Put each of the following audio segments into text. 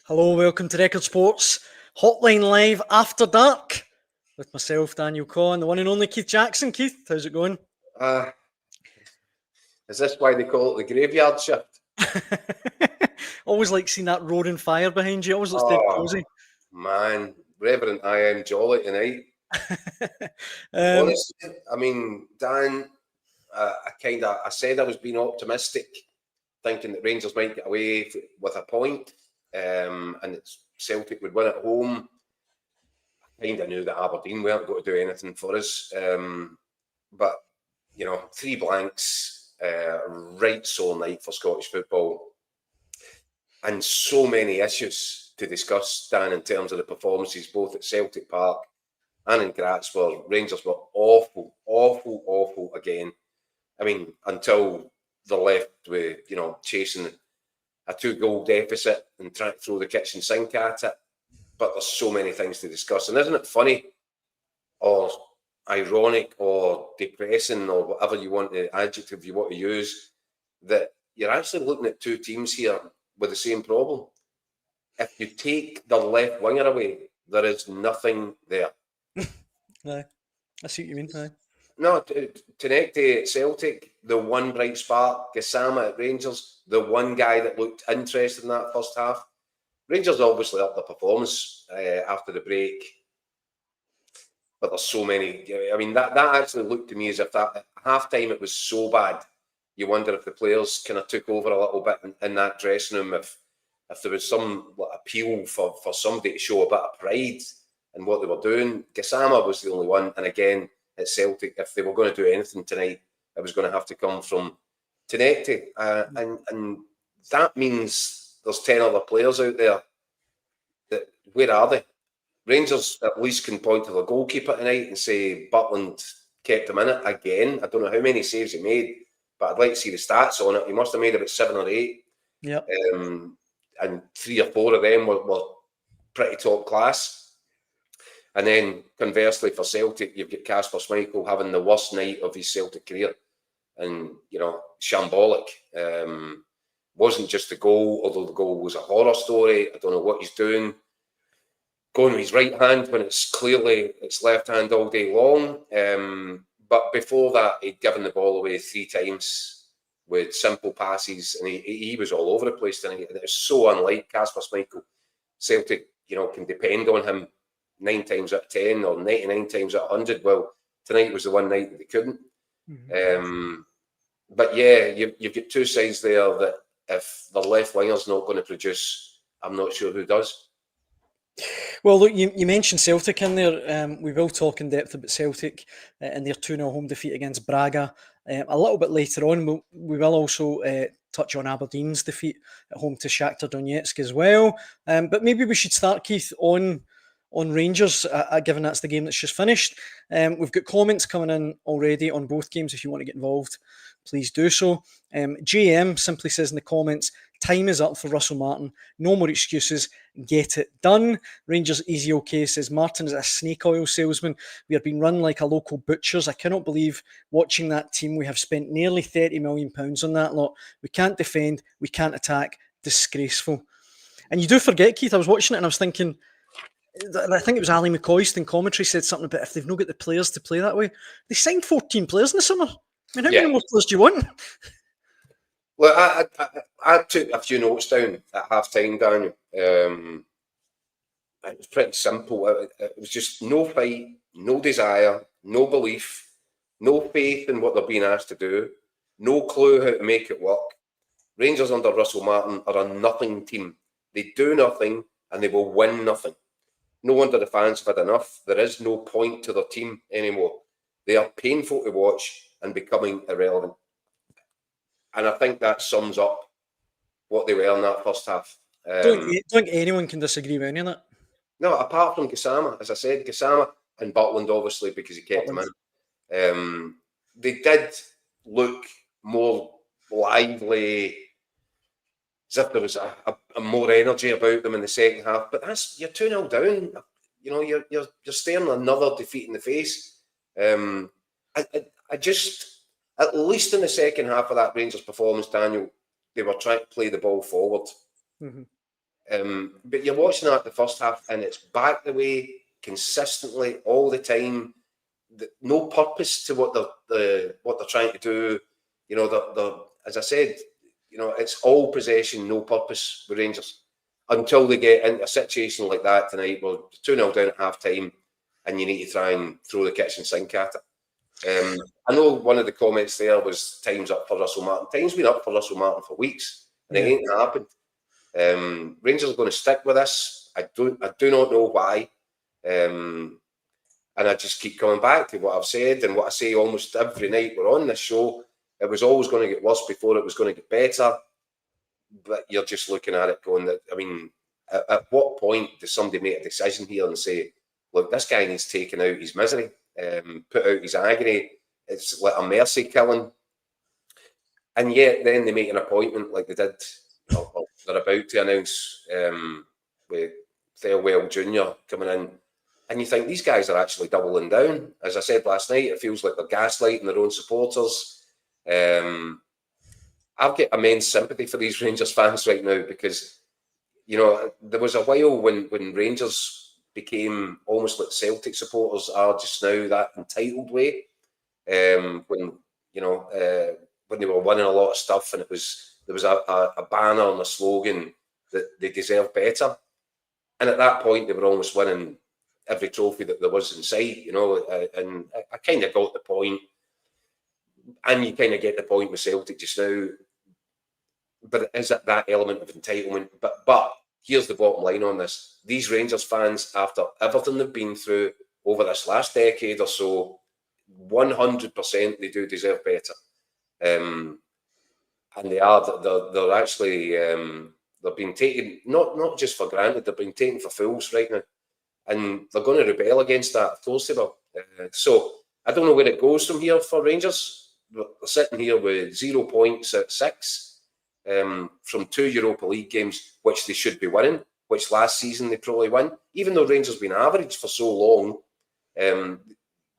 Hello, welcome to Record Sports Hotline Live After Dark with myself, Daniel Conn, the one and only Keith Jackson. Keith, how's it going? Is this why they call it the graveyard shift? Always like seeing that roaring fire behind you. Always looks dead cozy. Man, Reverend I am jolly tonight. Honestly, I mean, Dan, I said I was being optimistic, thinking that Rangers might get away with a point, and that Celtic would win at home. I kind of knew that Aberdeen weren't going to do anything for us, but you know, 3 blanks, right sore night for Scottish football, and so many issues to discuss, Dan, in terms of the performances both at Celtic Park and in Graz, where Rangers were awful again. I mean, until they're left with, chasing a 2-goal deficit and trying to throw the kitchen sink at it. But there's so many things to discuss. And isn't it funny or ironic or depressing or whatever adjective you want to use, that you're actually looking at 2 teams here with the same problem? If you take the left winger away, there is nothing there. No, I see what you mean. Aye. No, Tenecte at Celtic, the one bright spark. Gassama at Rangers, the one guy that looked interested in that first half. Rangers obviously upped the performance after the break, but there's so many. I mean, that actually looked to me as if that at half-time it was so bad. You wonder if the players kind of took over a little bit in that dressing room, if there was some appeal for somebody to show a bit of pride in what they were doing. Gassama was the only one, and again, at Celtic, if they were going to do anything tonight, it was going to have to come from Tenecte. And that means there's 10 other players out there. Where are they? Rangers at least can point to the goalkeeper tonight and say Butland kept him in it again. I don't know how many saves he made, but I'd like to see the stats on it. He must have made about 7 or 8. Yeah. And 3 or 4 of them were pretty top class. And then conversely for Celtic, you've got Kasper Schmeichel having the worst night of his Celtic career. And, shambolic. Wasn't just the goal, although the goal was a horror story. I don't know what he's doing. Going with his right hand when it's clearly it's left hand all day long. But before that, he'd given the ball away 3 times with simple passes, and he was all over the place tonight. And it was so unlike Kasper Schmeichel. Celtic, can depend on him 9 times out of 10 or 99 times out of 100. Well, tonight was the one night that they couldn't. Mm-hmm. But yeah, you've got 2 sides there that if the left winger's not going to produce, I'm not sure who does. Well, look, you mentioned Celtic in there. We will talk in depth about Celtic and their 2-0 home defeat against Braga a little bit later on. We will also touch on Aberdeen's defeat at home to Shakhtar Donetsk as well. But maybe we should start, Keith, on Rangers, given that's the game that's just finished. We've got comments coming in already on both games. If you want to get involved, please do so. JM simply says in the comments, time is up for Russell Martin. No more excuses. Get it done. Rangers Easy OK says, Martin is a snake oil salesman. We are being run like a local butchers. I cannot believe watching that team. We have spent nearly £30 million on that lot. We can't defend. We can't attack. Disgraceful. And you do forget, Keith, I was watching it and I was thinking, I think it was Ali McCoist in commentary said something about if they've not got the players to play that way. They signed 14 players in the summer. I mean, how many more players do you want? Well, I took a few notes down at half-time, Daniel. It was pretty simple. It was just no fight, no desire, no belief, no faith in what they're being asked to do, no clue how to make it work. Rangers under Russell Martin are a nothing team. They do nothing and they will win nothing. No wonder the fans have had enough. There is no point to their team anymore. They are painful to watch and becoming irrelevant. And I think that sums up what they were in that first half. I don't think anyone can disagree with any of that. No, apart from Gassama, as I said, Gassama and Butland, obviously, because he kept them in. They did look more lively, as if there was a more energy about them in the second half. But you're 2-0 down. You're staring another defeat in the face. I just, at least in the second half of that Rangers performance, Daniel, they were trying to play the ball forward. Mm-hmm. But you're watching that the first half, and it's back the way consistently all the time. No purpose to what they're trying to do. You know, they're, as I said, you know, it's all possession, no purpose with Rangers until they get into a situation like that tonight, where 2-0 down at half time, and you need to try and throw the kitchen sink at it. I know one of the comments there was time's up for Russell Martin. Time's been up for Russell Martin for weeks, and it ain't happened. Rangers are going to stick with this. I do not know why. And I just keep coming back to what I've said and what I say almost every night we're on this show. It was always going to get worse before it was going to get better. But you're just looking at it going, that, I mean, at what point does somebody make a decision here and say, look, this guy needs taken out his misery, put out his agony. It's like a mercy killing. And yet then they make an appointment like they did, or they're about to announce with Thelwell Jr. coming in. And you think these guys are actually doubling down. As I said last night, it feels like they're gaslighting their own supporters. I've got immense sympathy for these Rangers fans right now, because, you know, there was a while when Rangers became almost like Celtic supporters are just now, that entitled way. When, you know, when they were winning a lot of stuff, and there was a banner and a slogan that they deserve better. And at that point, they were almost winning every trophy that there was in sight, you know, and I kind of got the point. And you kind of get the point with Celtic just now. But it is that element of entitlement. But here's the bottom line on this. These Rangers fans, after everything they've been through over this last decade or so, 100% they do deserve better. And they are. They're actually, they're being taken, not just for granted, they're being taken for fools right now. And they're going to rebel against that, of course they will. So I don't know where it goes from here for Rangers. They're sitting here with 0 points at 6 from 2 Europa League games, which they should be winning, which last season they probably won. Even though Rangers have been average for so long,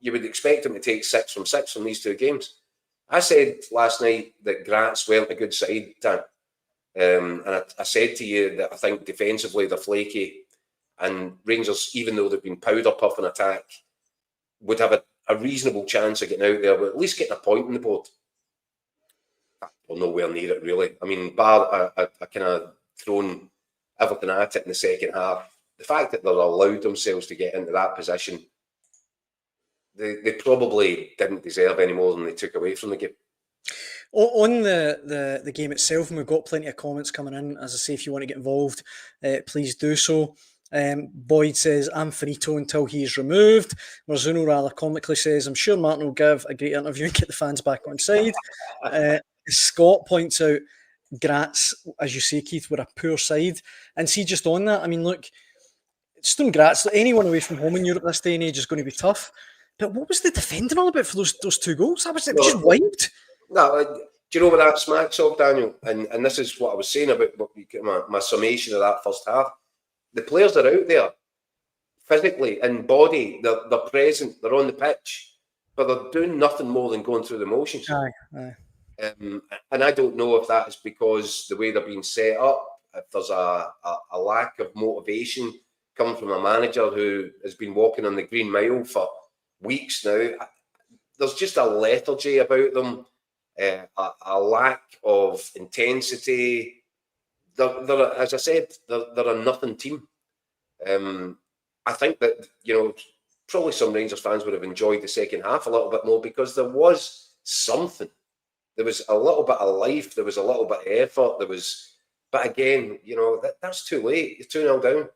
you would expect them to take 6 from 6 from these 2 games. I said last night that Graz weren't a good side, Dan. And I said to you that I think defensively they're flaky, and Rangers, even though they've been powder puff in attack, would have a reasonable chance of getting out there, but at least getting a point on the board. Well, nowhere near it, really. I mean, bar I kind of thrown everything at it in the second half. The fact that they're allowed themselves to get into that position, they probably didn't deserve any more than they took away from the game. On the game itself, and we've got plenty of comments coming in. As I say, if you want to get involved, please do so. Boyd says, I'm finito until he's removed. Marzuno rather comically says, I'm sure Martin will give a great interview and get the fans back on side. Scott points out Graz, as you say, Keith, were a poor side. And see, just on that, I mean, look, Sturm Graz, anyone away from home in Europe this day and age is going to be tough. But what was the defending all about for those 2 goals? That was just wiped. No, do you know what that smacks of, Daniel? And this is what I was saying about my summation of that first half. The players are out there physically, in body, they're present, they're on the pitch, but they're doing nothing more than going through the motions. Aye. And I don't know if that is because the way they're being set up, if there's a lack of motivation coming from a manager who has been walking on the Green Mile for weeks now. There's just a lethargy about them, a lack of intensity. They're, as I said, they're a nothing team. I think that, you know, probably some Rangers fans would have enjoyed the second half a little bit more, because there was something. There was a little bit of life. There was a little bit of effort. But again, you know, that's too late. You're 2-0 down.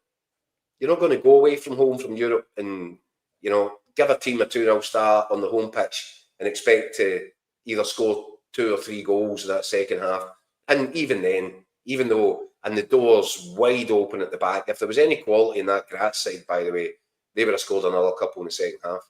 You're not going to go away from home from Europe and, you know, give a team a 2-0 start on the home pitch and expect to either score 2 or 3 goals in that second half. And even then, even though, and the door's wide open at the back, if there was any quality in that Graz side, by the way, they would have scored another couple in the second half.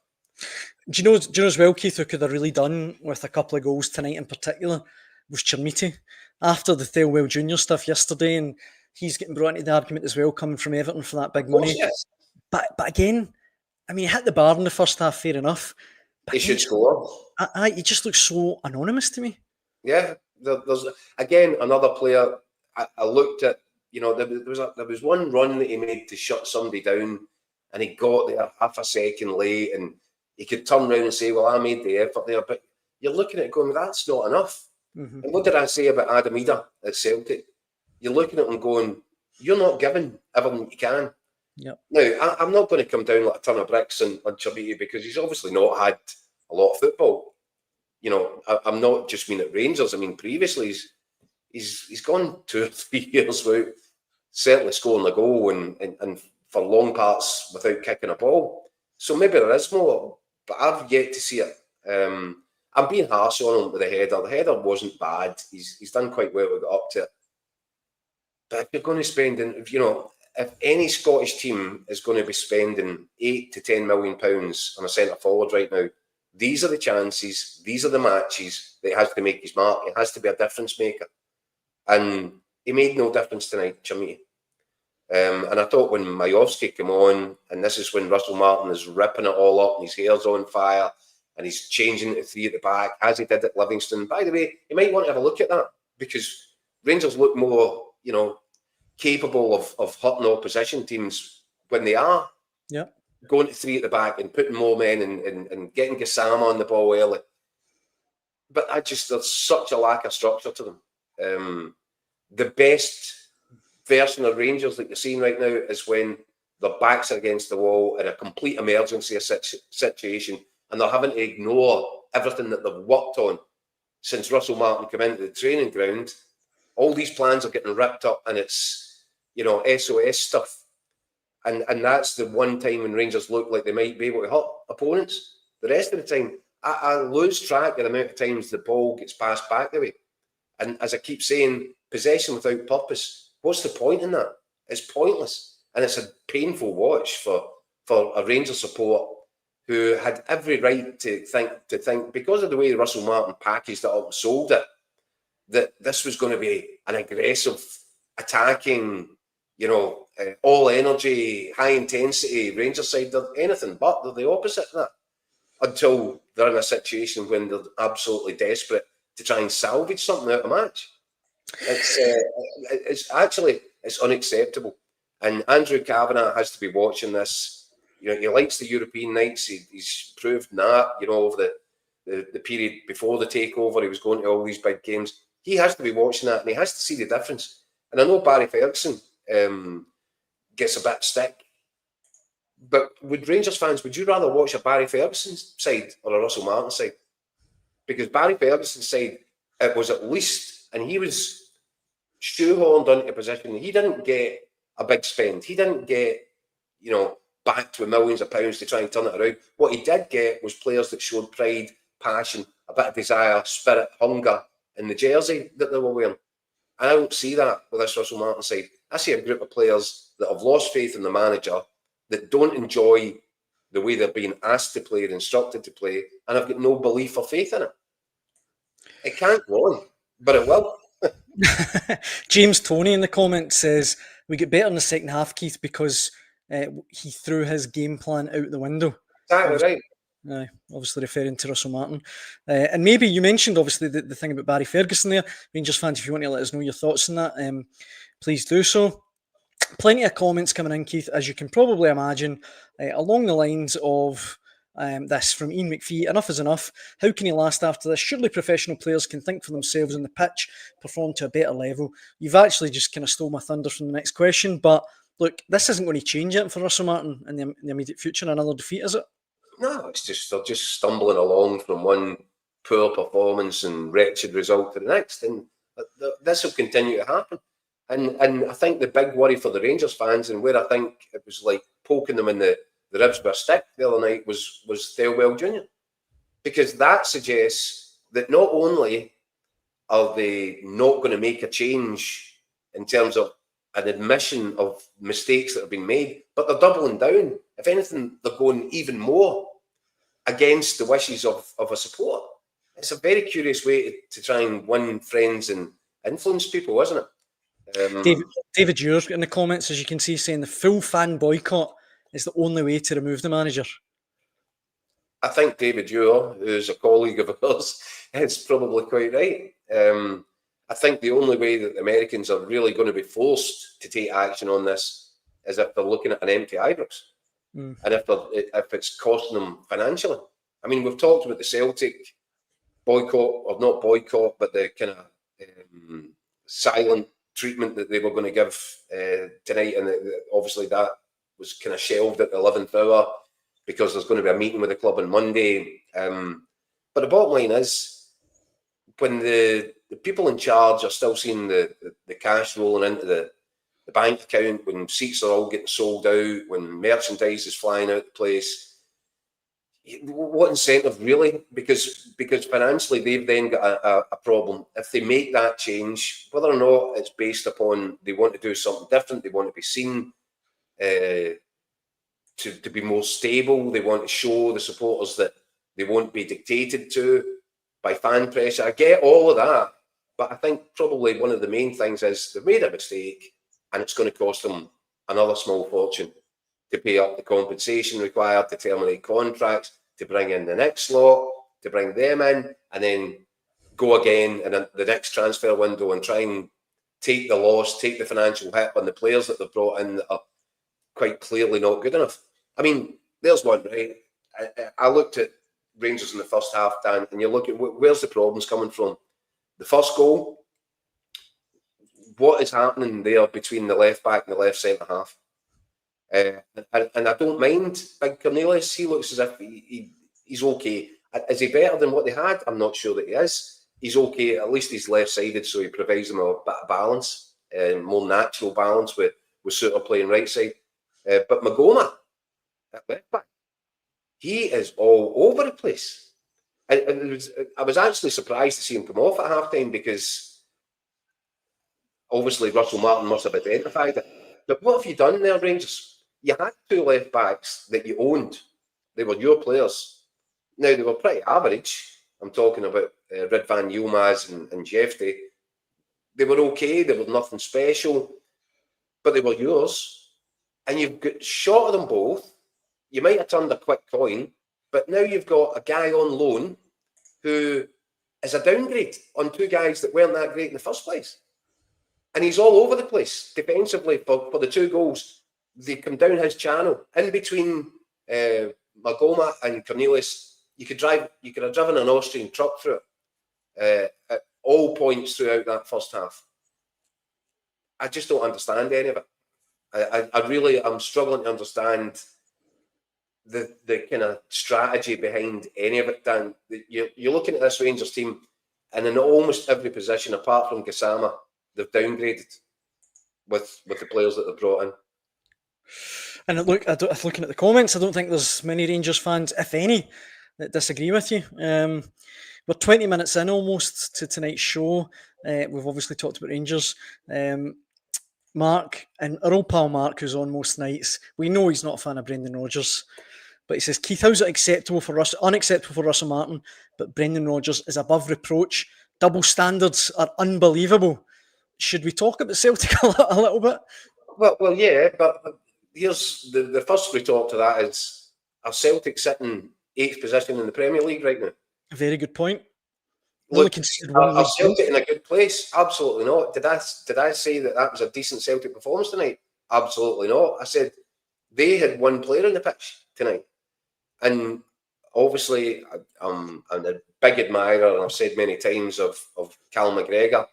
Do you know as well, Keith, who could have really done with a couple of goals tonight in particular was Chermiti. After the Thelwell Jr. stuff yesterday, and he's getting brought into the argument as well, coming from Everton for that big money. Yes. But again, I mean, he hit the bar in the first half, fair enough. But he should score. He just looks so anonymous to me. Yeah, there's again another player. I looked at, there was one run that he made to shut somebody down, and he got there half a second late, and he could turn around and say, well, I made the effort there. But you're looking at it going, that's not enough. And what did I say about Adam Ida at Celtic? You're looking at him going, you're not giving everything you can. Yep. Now, I'm not going to come down like a ton of bricks on Chabiti, because he's obviously not had a lot of football. I'm not just mean at Rangers. I mean, previously, he's gone 2 or 3 years without certainly scoring a goal and for long parts without kicking a ball. So maybe there is more, but I've yet to see it. I'm being harsh on him with the header. The header wasn't bad. He's done quite well to get up to it. But if you're going to spend, if any Scottish team is going to be spending £8 to £10 million on a centre forward right now, these are the chances, these are the matches that he has to make his mark. It has to be a difference maker. And he made no difference tonight, Chabiti. And I thought when Majowski came on, and this is when Russell Martin is ripping it all up and his hair's on fire and he's changing to 3 at the back, as he did at Livingston. By the way, you might want to have a look at that, because Rangers look more, capable of hurting opposition teams when they are going to 3 at the back and putting more men and getting Gassama on the ball early. But there's such a lack of structure to them. The best version of Rangers that you're seeing right now is when their backs are against the wall in a complete emergency situation, and they're having to ignore everything that they've worked on since Russell Martin came into the training ground. All these plans are getting ripped up, and it's, SOS stuff. And that's the one time when Rangers look like they might be able to hurt opponents. The rest of the time, I lose track of the amount of times the ball gets passed back the way. And as I keep saying, possession without purpose, what's the point in that? It's pointless. And it's a painful watch for a Rangers support who had every right to think, because of the way Russell Martin packaged it up and sold it, that this was going to be an aggressive, attacking, all energy, high intensity Rangers side. They're anything but. They're the opposite of that, until they're in a situation when they're absolutely desperate to try and salvage something out of a match. It's unacceptable. And Andrew Kavanagh has to be watching this. He likes the European nights. He's proved that, over the period before the takeover, he was going to all these big games. He has to be watching that, and he has to see the difference. And I know Barry Ferguson gets a bit of stick, but would Rangers fans, would you rather watch a Barry Ferguson side or a Russell Martin side? Because Barry Ferguson's side, it was at least, and he was shoehorned into a position. He didn't get a big spend. He didn't get, back to millions of pounds to try and turn it around. What he did get was players that showed pride, passion, a bit of desire, spirit, hunger in the jersey that they were wearing. And I don't see that with this Russell Martin side. I see a group of players that have lost faith in the manager, that don't enjoy the way they're being asked to play and instructed to play, and I've got no belief or faith in it. It can't go on, but it will. James Tony in the comments says, we get better in the second half, Keith, because he threw his game plan out the window. Exactly right. Obviously referring to Russell Martin. And maybe you mentioned, obviously, the thing about Barry Ferguson there. Rangers fans, if you want to let us know your thoughts on that, please do so. Plenty of comments coming in, Keith, as you can probably imagine, along the lines of this from Ian McPhee. Enough is enough. How can he last after this? Surely professional players can think for themselves on the pitch, perform to a better level. You've actually just kind of stole my thunder from the next question, but look, this isn't going to change it for Russell Martin in the immediate future. Another defeat, is it? No, it's just they're just stumbling along from one poor performance and wretched result to the next, and this will continue to happen. And I think the big worry for the Rangers fans, and where I think it was like poking them in the ribs with a stick the other night, was Thelwell Jr. Because that suggests that not only are they not going to make a change in terms of an admission of mistakes that have been made, but they're doubling down. If anything, they're going even more against the wishes of a support. It's a very curious way to try and win friends and influence people, isn't it? David Ure in the comments, as you can see, saying the full fan boycott is the only way to remove the manager. I think David Ure, who's a colleague of ours, is probably quite right. I think the only way that the Americans are really going to be forced to take action on this is if they're looking at an empty Ibrox, and if it's costing them financially. I mean, we've talked about the Celtic boycott, or not boycott, but the kind of silent treatment that they were going to give tonight, and obviously that was kind of shelved at the 11th hour because there's going to be a meeting with the club on Monday. But the bottom line is, when the people in charge are still seeing the cash rolling into the bank account, when seats are all getting sold out, when merchandise is flying out the place, what incentive really? Because financially they've then got a problem. If they make that change, whether or not it's based upon they want to do something different, they want to be seen to be more stable, they want to show the supporters that they won't be dictated to by fan pressure. I get all of that, but I think probably one of the main things is they've made a mistake, and it's going to cost them another small fortune to pay up the compensation required, to terminate contracts, to bring in the next lot, to bring them in, and then go again in the next transfer window and try and take the loss, take the financial hit on the players that they've brought in that are quite clearly not good enough. I mean, there's one, right? I looked at Rangers in the first half, Dan, and you look at where's the problems coming from. The first goal, what is happening there between the left back and the left centre half? And I don't mind Big Cornelius. He looks as if he's okay. Is he better than what they had? I'm not sure that he is. He's okay. At least he's left-sided, so he provides them a bit of balance, more natural balance with Suter playing right side. But Magoma at left back, he is all over the place. And I was actually surprised to see him come off at half-time, because obviously Russell Martin must have identified it. But what have you done there, Rangers? You had two left backs that you owned. They were your players. Now, they were pretty average. I'm talking about Ridvan Yilmaz and Jefte. They were okay. They were nothing special. But they were yours. And you've got shot of them both. You might have turned a quick coin, but now you've got a guy on loan who is a downgrade on two guys that weren't that great in the first place. And he's all over the place defensively for the two goals. They come down his channel. In between Magoma and Cornelius, you could have driven an Austrian truck through it at all points throughout that first half. I just don't understand any of it. I'm struggling to understand the kind of strategy behind any of it, Dan. You're looking at this Rangers team, and in almost every position, apart from Gassama, they've downgraded with the players that they've brought in. And look, looking at the comments, I don't think there's many Rangers fans, if any, that disagree with you. We're 20 minutes in almost to tonight's show. We've obviously talked about Rangers. Mark, and our old pal Mark, who's on most nights, we know he's not a fan of Brendan Rodgers, but he says, Keith, how's it unacceptable for Russell Martin, but Brendan Rodgers is above reproach? Double standards are unbelievable. Should we talk about Celtic a little bit? Well, yeah, but here's the first retort to that is, are Celtic sitting 8th position in the Premier League right now? A very good point. Look, are Celtic in a good place? Absolutely not. Did I say that was a decent Celtic performance tonight? Absolutely not. I said they had one player on the pitch tonight. And obviously, I'm a big admirer, and I've said many times, of Cal McGregor.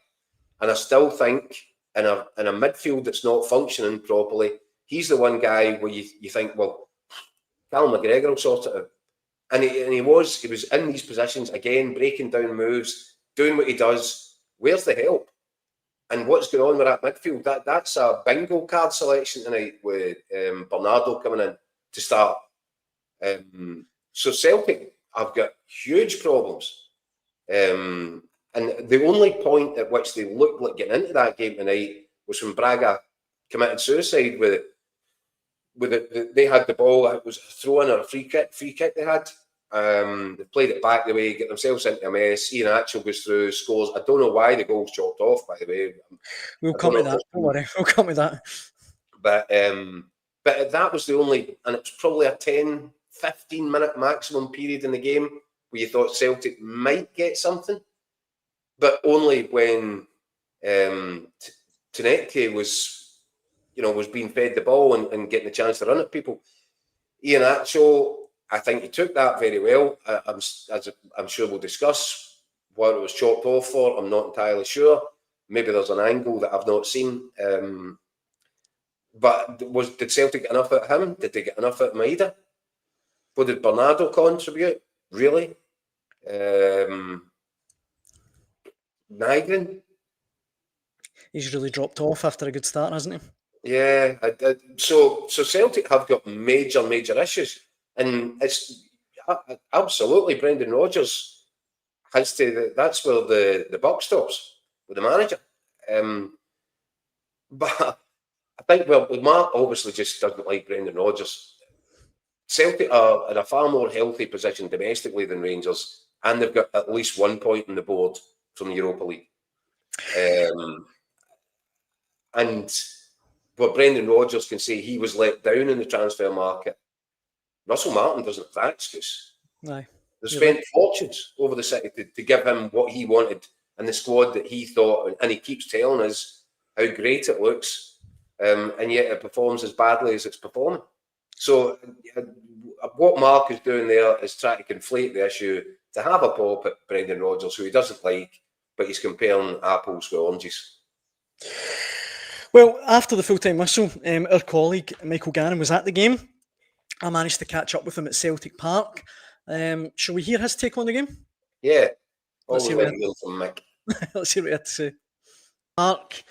And I still think in a midfield that's not functioning properly, he's the one guy where you think, well, Cal McGregor will sort it out. And he was in these positions again, breaking down moves, doing what he does. Where's the help? And what's going on with that midfield? That's a bingo card selection tonight with Bernardo coming in to start. So Celtic have got huge problems. And the only point at which they looked like getting into that game tonight was when Braga committed suicide with it. They had the ball. It was a throw-in or a free kick they had. They played it back the way, get themselves into a mess. Ian Atchell goes through, scores. I don't know why the goal's chopped off, by the way. We'll come to that. Don't worry. We'll come to that. But that was the only, and it's probably a 10, 15-minute maximum period in the game where you thought Celtic might get something, but only when Taneke was being fed the ball and getting the chance to run at people. Iheanacho, I think he took that very well. I'm sure we'll discuss what it was chopped off for. I'm not entirely sure. Maybe there's an angle that I've not seen. But did Celtic get enough at him? Did they get enough at Maeda? What did Bernardo contribute? Really? Nygren? He's really dropped off after a good start, hasn't he? Yeah. So Celtic have got major issues. And it's absolutely Brendan Rodgers has to. That's where the buck stops with the manager. But I think Mark obviously just doesn't like Brendan Rodgers. Celtic are in a far more healthy position domestically than Rangers, and they've got at least 1 point on the board from the Europa League. And what Brendan Rodgers can say, he was let down in the transfer market. Russell Martin doesn't have that excuse. No. They spent fortunes over the city to give him what he wanted and the squad that he thought, and he keeps telling us how great it looks, and yet it performs as badly as it's performing. So what Mark is doing there is trying to conflate the issue to have a pop at Brendan Rodgers, who he doesn't like, but he's comparing apples with oranges. Well, after the full-time whistle, our colleague Michael Gannon was at the game. I managed to catch up with him at Celtic Park. Shall we hear his take on the game? Yeah. Let's hear what from Mick. Let's hear what he had to say. Mark,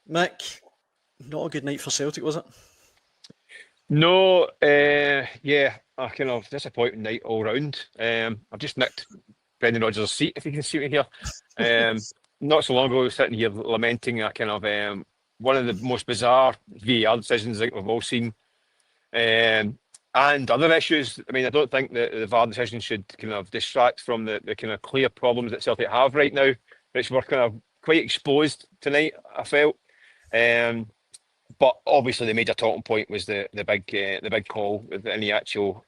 Mick, not a good night for Celtic, was it? No, yeah, a kind of disappointing night all round. I've just nicked Brendan Rodgers' seat, if you can see me here. Not so long ago, I was sitting here lamenting a kind of one of the most bizarre VAR decisions I think we've all seen. And other issues. I mean, I don't think that the VAR decision should kind of distract from the kind of clear problems that Celtic have right now, which were kind of quite exposed tonight, I felt. But obviously the major talking point was the big call with the actual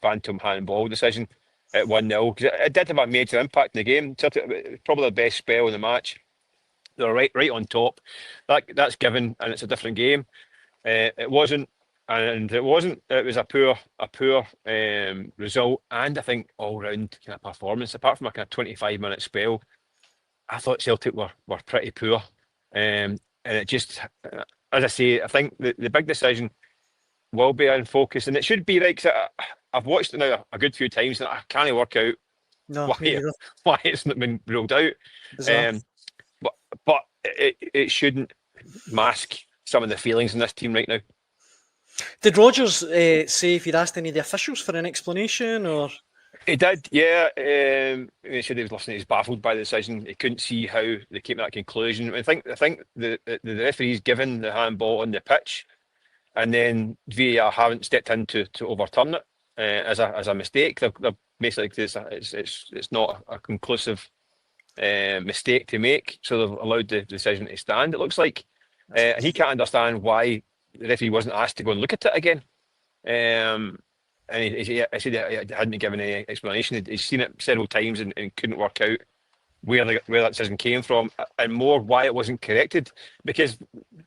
phantom handball decision at 1-0, because it did have a major impact in the game. Celtic, probably the best spell in the match. They were right on top. That's given, and it's a different game. It wasn't. It was a poor result, and I think all round kind of performance. Apart from a kind of 25-minute spell, I thought Celtic were pretty poor, and it just, as I say, I think the big decision will be in focus, and it should be right, because I've watched it now a good few times, and I can't work out why it's not been ruled out. But it shouldn't mask some of the feelings in this team right now. Did Rodgers say if you'd asked any of the officials for an explanation, or? He did, yeah. He said he was listening. He's baffled by the decision. He couldn't see how they came to that conclusion. I think the referee's given the handball on the pitch, and then VAR haven't stepped in to overturn it as a mistake. They're basically, it's not a conclusive mistake to make, so they've allowed the decision to stand. It looks like, and he can't understand why the referee wasn't asked to go and look at it again. And he said he hadn't given any explanation. He's seen it several times and couldn't work out where that decision came from, and more why it wasn't corrected. Because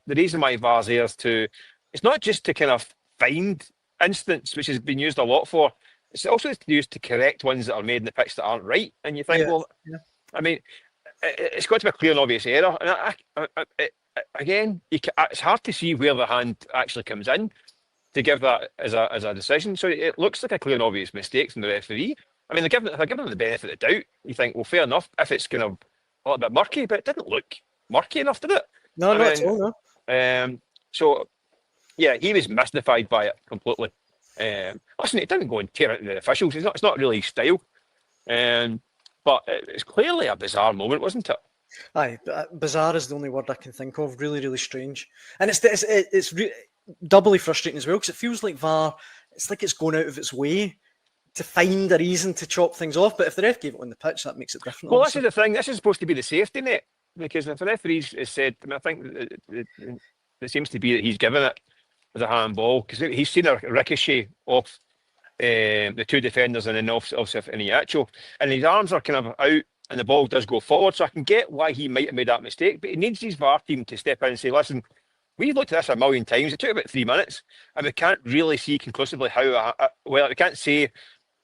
the reason why VAR's there is it's not just to kind of find incidents, which has been used a lot for. It's also used to correct ones that are made in the pitch that aren't right. And you think, I mean, it's got to be a clear and obvious error. And again, it's hard to see where the hand actually comes in to give that as a decision. So it looks like a clear and obvious mistake from the referee. I mean, they're giving them the benefit of the doubt. You think, well, fair enough if it's kind of a little bit murky, but it didn't look murky enough, did it? No, not at all, no. So, yeah, he was mystified by it completely. Listen, he didn't go and tear into the officials. It's not really his style. But it's clearly a bizarre moment, wasn't it? Aye, bizarre is the only word I can think of. Really, really strange, and it's doubly frustrating as well, because it feels like VAR. It's like it's going out of its way to find a reason to chop things off. But if the ref gave it on the pitch, that makes it different. Well, this is the thing. This is supposed to be the safety net, because if the referee has said, I think it seems to be that he's given it as a handball, because he's seen a ricochet off the two defenders and then off Iheanacho, and his arms are kind of out and the ball does go forward. So I can get why he might have made that mistake, but he needs his VAR team to step in and say, listen, we've looked at this a million times. It took about 3 minutes, and we can't really see conclusively how, well, we can't say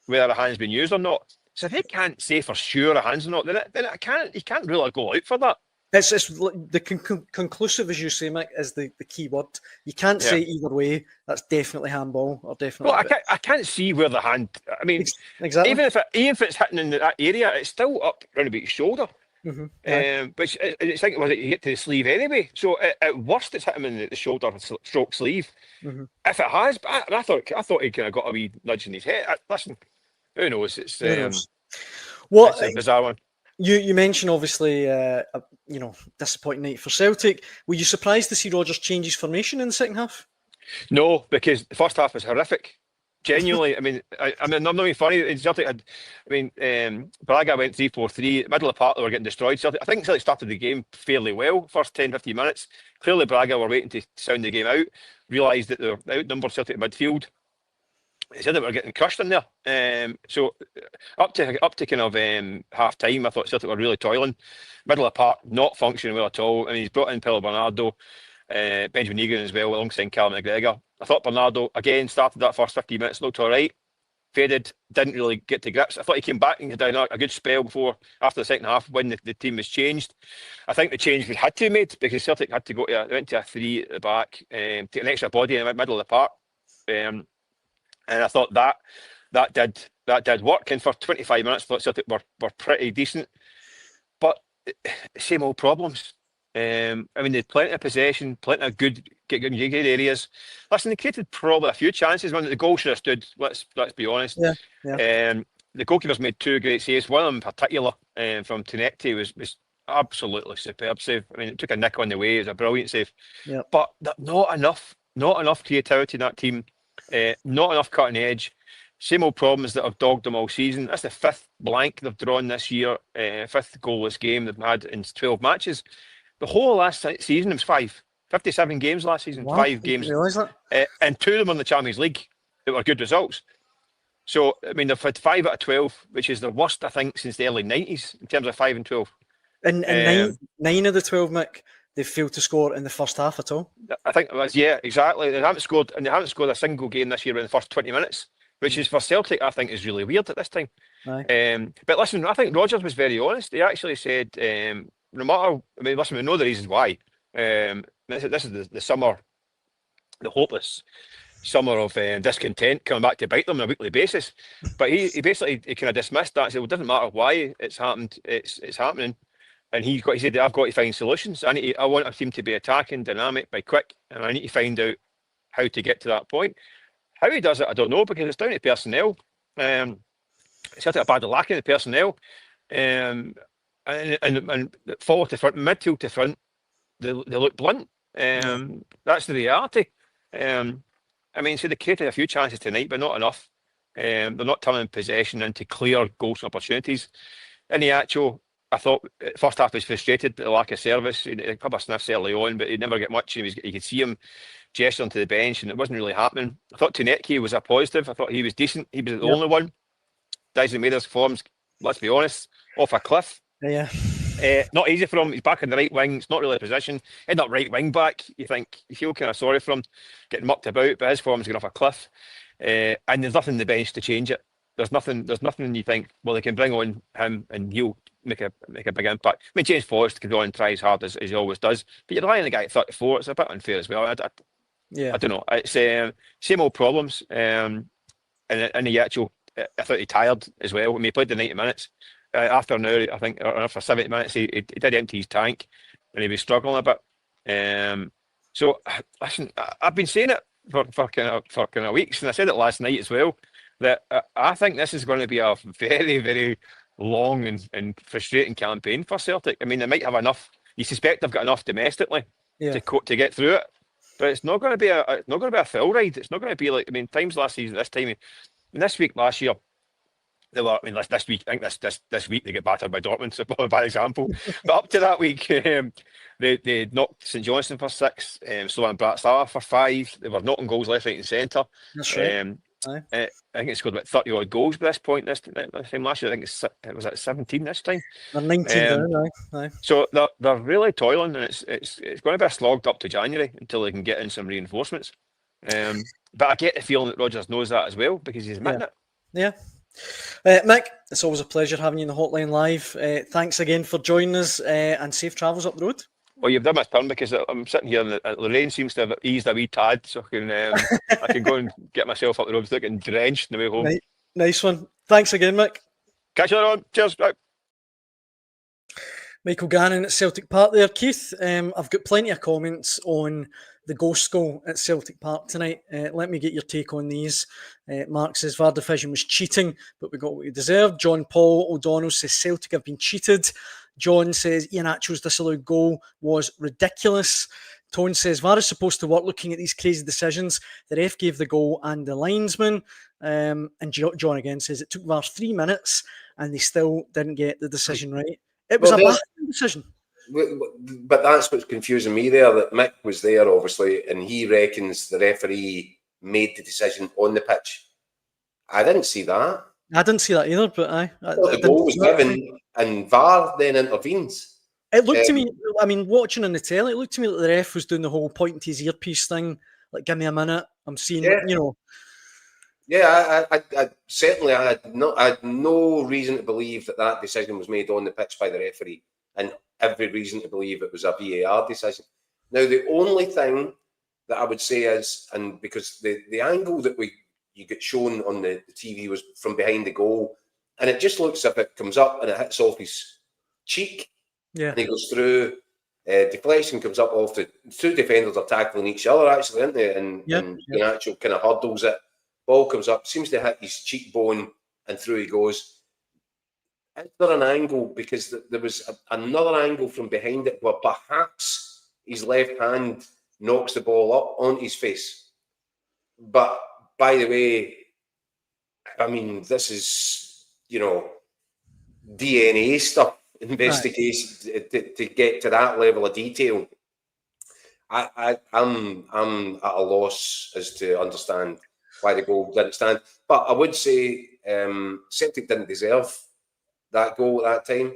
whether a hand's been used or not. So if they can't say for sure a hand's or not, then you can't rule a goal out for that. It's the conclusive, as you say, Mick, is the key word. You can't say either way. That's definitely handball or definitely. Well, I can't see where the hand. I mean, exactly. Even if it's hitting in that area, it's still up around about your shoulder. Which it's like you get to the sleeve anyway. So at worst, it's hitting in the shoulder stroke sleeve. If it has, but I thought he kind of got a wee nudge in his head. Listen, who knows? It's it's a bizarre one. You mentioned obviously, disappointing night for Celtic. Were you surprised to see Rodgers change his formation in the second half? No, because the first half was horrific. Genuinely, I mean, I'm not being funny. Celtic had, Braga went 3-4-3. Middle of the park, they were getting destroyed. I think Celtic started the game fairly well, first 10-15 minutes. Clearly, Braga were waiting to sound the game out, realised that they were outnumbered Celtic midfield. They said they were getting crushed in there. So up to kind of half time, I thought Celtic were really toiling. Middle of the park, not functioning well at all. I mean, he's brought in Paulo Bernardo, Benjamin Egan as well, alongside Callum McGregor. I thought Bernardo again started that first 15 minutes, looked all right, faded, didn't really get to grips. I thought he came back and had a good spell after the second half when the team was changed. I think the change had to be made because Celtic had to went to a 3 at the back, take an extra body in the middle of the park. And I thought that did work. And for 25 minutes, I thought Celtic were pretty decent. But same old problems. I mean, they had plenty of possession, plenty of good areas. Listen, they created probably a few chances when the goal should have stood. Let's be honest. The goalkeepers made 2 great saves. One of them in particular, from Tinecti, was absolutely superb save. I mean, it took a nick on the way. It was a brilliant save. But not enough creativity in that team. Not enough cutting edge. Same old problems that have dogged them all season. That's the 5th blank they've drawn this year. 5th goalless game they've had in 12 matches. The whole last season was 5. 57 games last season, 5 games. And 2 of them in the Champions League that were good results. So, I mean, they've had 5 out of 12, which is the worst, I think, since the early 90s in terms of 5 and 12. And 9 of the 12, Mick, they failed to score in the first half at all. I think it was, exactly. They haven't scored a single game this year in the first 20 minutes, which is for Celtic, I think, is really weird at this time. But listen, I think Rodgers was very honest. He actually said, no matter, I mean, listen, we know the reasons why. This is the summer, the hopeless summer of discontent coming back to bite them on a weekly basis. But he basically kind of dismissed that and said, well, it doesn't matter why it's happened, it's happening. And he said, I've got to find solutions. I want a team to be attacking, dynamic, by quick, and I need to find out how to get to that point. How he does it, I don't know, because it's down to personnel. Celtic are badly lacking the personnel. And forward to front, midfield to front, they look blunt. That's the reality. I mean, so they created a few chances tonight, but not enough. They're not turning possession into clear goals and opportunities. In the actual, I thought first half was frustrated by the lack of service. He had a couple of sniffs early on, but he never get much. You could see him gesturing to the bench, and it wasn't really happening. I thought Tinecki was a positive. I thought he was decent. He was the only one. Dyson Mader's forms, let's be honest, off a cliff. Not easy for him. He's back in the right wing. It's not really a position. End up right wing back. You feel kind of sorry for him getting mucked about, but his form's going off a cliff. And there's nothing in the bench to change it. There's nothing you think, well, they can bring on him and he'll make a big impact. I mean, James Forrest can go on and try as hard as he always does, but you're relying on the guy at 34. It's a bit unfair as well. I don't know. It's same old problems. And the actual, I thought he tired as well. When he played the 90 minutes, after an hour, I think, or after 70 minutes, he did empty his tank and he was struggling a bit. So, listen, I've been saying it for kind of weeks, and I said it last night as well, that I think this is going to be a very, very long and frustrating campaign for Celtic. I mean, they might have enough. You suspect they've got enough domestically to get through it, but it's not going to be a full ride. It's not going to be like, I mean, times last season, this time, and this week last year, they were. I mean, this week, I think this week they get battered by Dortmund, so probably a bad example. But up to that week, they knocked St Johnstone for 6, Slovan Bratislava for 5. They were knocking goals left, right, and centre. That's right. Aye. I think it scored about 30 odd goals by this point. This time last year, I think it was at 17 this time. They're 19 Um, down, aye. So they're really toiling, and it's going to be slogged up to January until they can get in some reinforcements. But I get the feeling that Rodgers knows that as well because he's admitting it. Yeah. Mick, it's always a pleasure having you in the Hotline Live. Thanks again for joining us, and safe travels up the road. Well, you've done my turn because I'm sitting here and the rain seems to have eased a wee tad, so I can go and get myself up the road without getting drenched on the way home. Right. Nice one. Thanks again, Mick. Catch you later on. Cheers. Bye. Michael Gannon at Celtic Park there. Keith, I've got plenty of comments on the ghost goal at Celtic Park tonight. Let me get your take on these. Mark says VAR decision was cheating, but we got what we deserved. John Paul O'Donnell says Celtic have been cheated. John says Ian Atchell's disallowed goal was ridiculous. Tone says VAR is supposed to work looking at these crazy decisions. The ref gave the goal and the linesman. And John again says it took VAR 3 minutes and they still didn't get the decision right. It was a bad decision. But that's what's confusing me there, that Mick was there, obviously, and he reckons the referee made the decision on the pitch. I didn't see that. I didn't see that either, but the goal was given, and VAR then intervenes. It looked to me, I mean, watching on the telly, it looked to me like the ref was doing the whole pointing to his earpiece thing, like, give me a minute, I'm seeing, you know. Yeah, I certainly I had no reason to believe that decision was made on the pitch by the referee, and every reason to believe it was a VAR decision. Now, the only thing that I would say is, and because the angle that you get shown on the TV was from behind the goal, and it just looks as if it comes up and it hits off his cheek, and he goes through. Deflection comes up off the two defenders are tackling each other, actually, aren't they? And actual kind of hurdles it. Ball comes up, seems to hit his cheekbone, and through he goes. Is there an angle? Because there was another angle from behind it where perhaps his left hand knocks the ball up on his face. But by the way, I mean, this is, DNA stuff, investigation to get to that level of detail. I'm at a loss as to understand why the goal didn't stand. But I would say Celtic didn't deserve that goal at that time.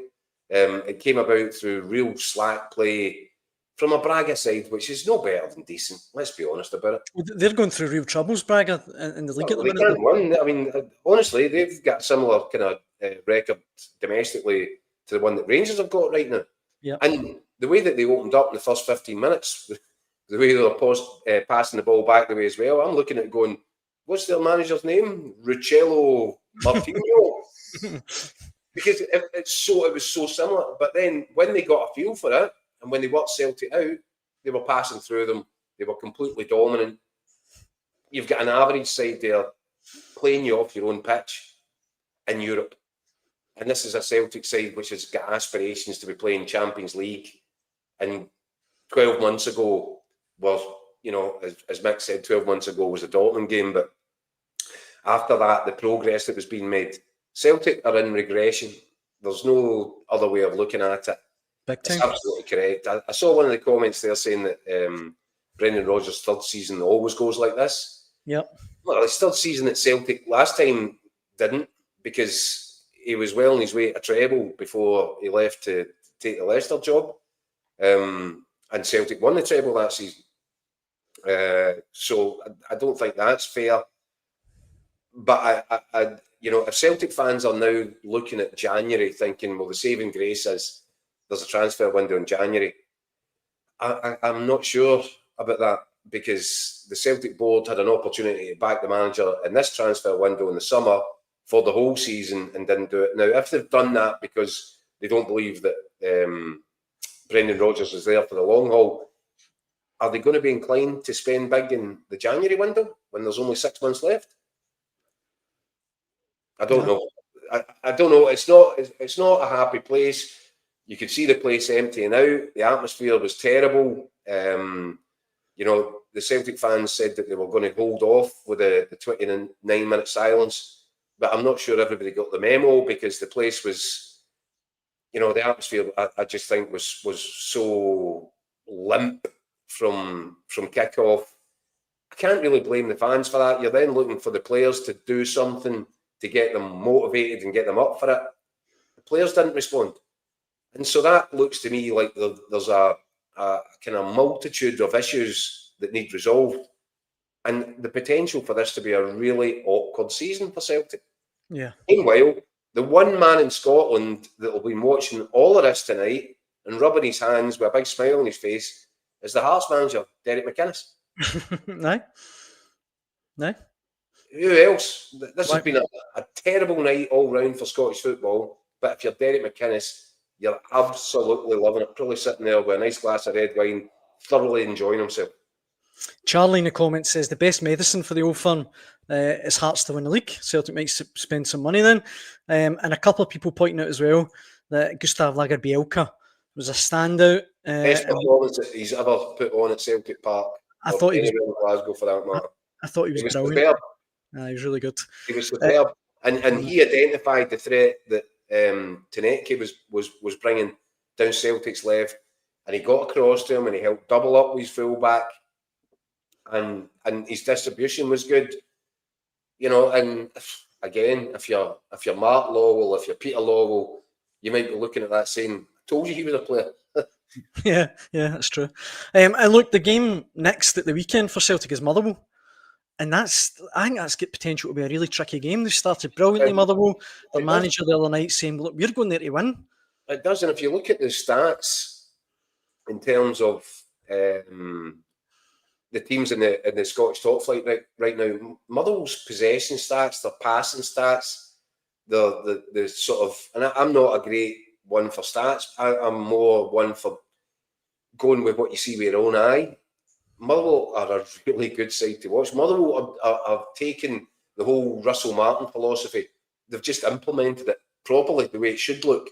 It came about through real slack play from a Braga side, which is no better than decent. Let's be honest about it. They're going through real troubles, Braga, in the league at the minute. They can't win. I mean, honestly, they've got a similar kind of record domestically to the one that Rangers have got right now. Yeah. And the way that they opened up in the first 15 minutes, the way they're passing the ball back the way as well, I'm looking at it going, what's their manager's name? Ruccello Martino. Because it was so similar. But then when they got a feel for it, and when they worked Celtic out, they were passing through them. They were completely dominant. You've got an average side there playing you off your own pitch in Europe. And this is a Celtic side which has got aspirations to be playing Champions League. And 12 months ago was, as Mick said, 12 months ago was a Dortmund game. But after that, the progress that was being made, Celtic are in regression. There's no other way of looking at it. Big time. That's absolutely correct. I saw one of the comments there saying that Brendan Rodgers' third season always goes like this. Yep. Well, his third season at Celtic last time didn't, because he was well on his way to treble before he left to take the Leicester job. And Celtic won the treble that season. So I don't think that's fair. But if Celtic fans are now looking at January thinking, well, the saving grace is there's a transfer window in January, I'm not sure about that, because the Celtic board had an opportunity to back the manager in this transfer window in the summer for the whole season and didn't do it. Now, if they've done that because they don't believe that Brendan Rodgers is there for the long haul, are they going to be inclined to spend big in the January window when there's only 6 months left? I don't know. I don't know. It's not a happy place. You could see the place emptying out. The atmosphere was terrible. The Celtic fans said that they were going to hold off with the 29-minute silence, but I'm not sure everybody got the memo, because the place was, the atmosphere, I just think was so limp from kickoff. I can't really blame the fans for that. You're then looking for the players to do something to get them motivated and get them up for it. The players didn't respond. And so that looks to me like there's a kind of multitude of issues that need resolved. And the potential for this to be a really awkward season for Celtic. Yeah. Meanwhile, the one man in Scotland that will be watching all of this tonight and rubbing his hands with a big smile on his face is the Hearts manager, Derek McInnes. No. Who else? This has been a terrible night all round for Scottish football. But if you're Derek McInnes, you're absolutely loving it. Probably sitting there with a nice glass of red wine, thoroughly enjoying himself. Charlie in the comments says the best medicine for the Old Firm is Hearts to win the league. Celtic might spend some money then. And a couple of people pointing out as well that Gustav Lagerbielke was a standout. Best performance that he's ever put on at Celtic Park. I thought he was in Glasgow for that matter. I thought he was brilliant. Superb. He was really good. He was superb, and he identified the threat that Tanecki was bringing down Celtic's left, and he got across to him and he helped double up with his fullback, and his distribution was good, you know. And again, if you're Mark Lowell, if you're Peter Lowell, you might be looking at that saying, "I told you he was a player." yeah, that's true. And look, the game next at the weekend for Celtic is Motherwell. And I think that's got potential to be a really tricky game. They started brilliantly, Motherwell. Their manager the other night saying, look, we're going there to win. It does, and if you look at the stats in terms of the teams in the Scottish top flight right now, Motherwell's possession stats, their passing stats, the sort of, and I'm not a great one for stats. I'm more one for going with what you see with your own eye. Motherwell are a really good side to watch. Motherwell have taken the whole Russell Martin philosophy. They've just implemented it properly the way it should look.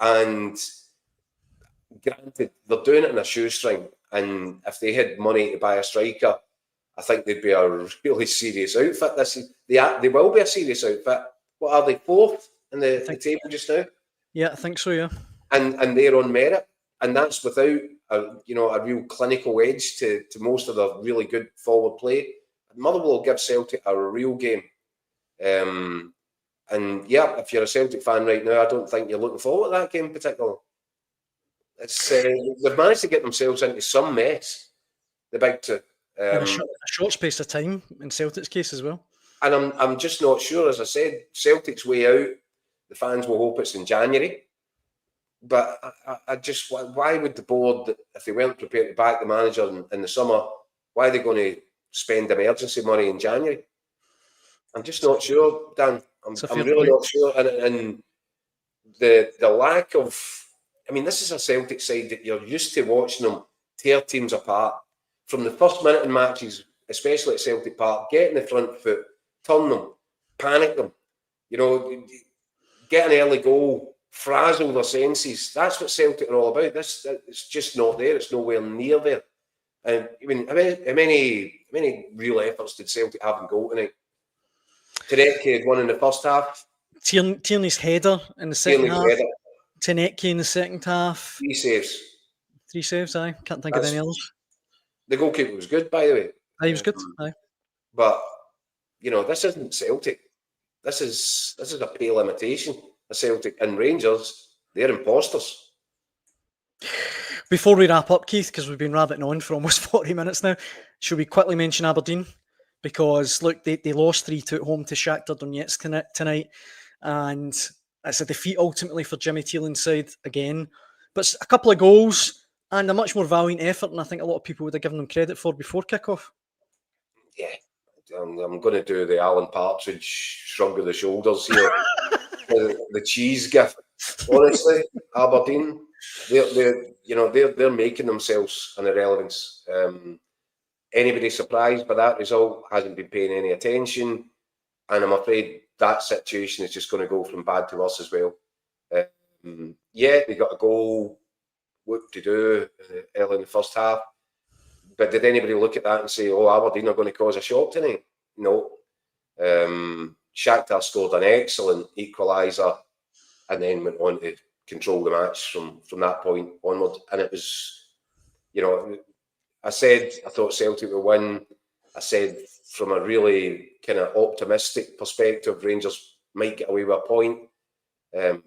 And granted, they're doing it in a shoestring. And if they had money to buy a striker, I think they'd be a really serious outfit. They will be a serious outfit. What are they, fourth in the table just now? Yeah, I think so, yeah. And they're on merit. And that's without a real clinical edge to most of the really good forward play. Motherwell will give Celtic a real game. And yeah, if you're a Celtic fan right now, I don't think you're looking forward to that game particularly. It's they've managed to get themselves into some mess. The big two. In a short space of time in Celtic's case as well. And I'm just not sure. As I said, Celtic's way out. The fans will hope it's in January. But I just, why would the board, if they weren't prepared to back the manager in the summer, why are they going to spend emergency money in January? I'm just not sure, Dan. I'm really not sure. And the lack of, I mean, this is a Celtic side that you're used to watching them tear teams apart. From the first minute in matches, especially at Celtic Park, get in the front foot, turn them, panic them, get an early goal, frazzle their senses. That's what Celtic are all about. It's just not there. It's nowhere near there. I mean, how many real efforts did Celtic have in goal tonight? Tanecki had one in the first half. Tierney's header in the second half. Tanecki in the second half. 3 saves. 3 saves, aye. Can't think of any others. The goalkeeper was good, by the way. He was good, aye. But, this isn't Celtic. This is a pale imitation. Celtic and Rangers, they're imposters. Before we wrap up, Keith, because we've been rabbiting on for almost 40 minutes now, should we quickly mention Aberdeen? Because, look, they lost 3-2 at home to Shakhtar Donetsk tonight, and it's a defeat ultimately for Jimmy Tielen's side again. But a couple of goals and a much more valiant effort, and I think a lot of people would have given them credit for before kick-off. Yeah, I'm going to do the Alan Partridge shrug of the shoulders here. The cheese gift. Honestly, Aberdeen, they're making themselves an irrelevance. Anybody surprised by that result hasn't been paying any attention, and I'm afraid that situation is just going to go from bad to worse as well. They got a goal, whoop-de-doo, early in the first half, but did anybody look at that and say, "Oh, Aberdeen are going to cause a shock tonight"? No. Shakhtar scored an excellent equaliser and then went on to control the match from that point onward. And it was, I said I thought Celtic would win. I said from a really kind of optimistic perspective, Rangers might get away with a point.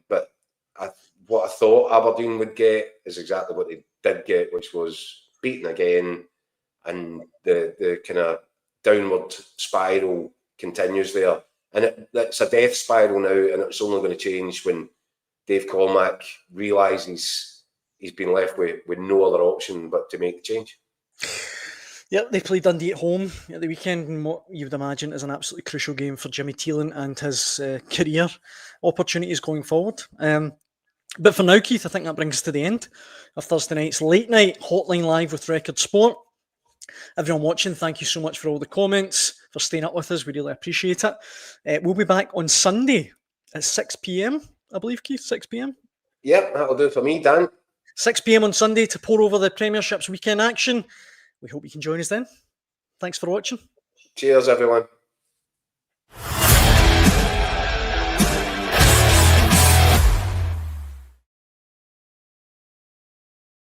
But what I thought Aberdeen would get is exactly what they did get, which was beaten again, and the kind of downward spiral continues there. And it's a death spiral now, and it's only going to change when Dave Cormack realises he's been left with no other option but to make the change. Yeah, they played Dundee at home at the weekend, and what you would imagine is an absolutely crucial game for Jimmy Teelan and his career opportunities going forward. But for now, Keith, I think that brings us to the end of Thursday night's late night Hotline Live with Record Sport. Everyone watching, thank you so much for all the comments, for staying up with us. We really appreciate it. We'll be back on Sunday at 6 p.m, I believe, Keith, 6 p.m. Yep, that'll do it for me, Dan. 6 p.m. on Sunday to pour over the Premiership's weekend action. We hope you can join us then. Thanks for watching. Cheers, everyone.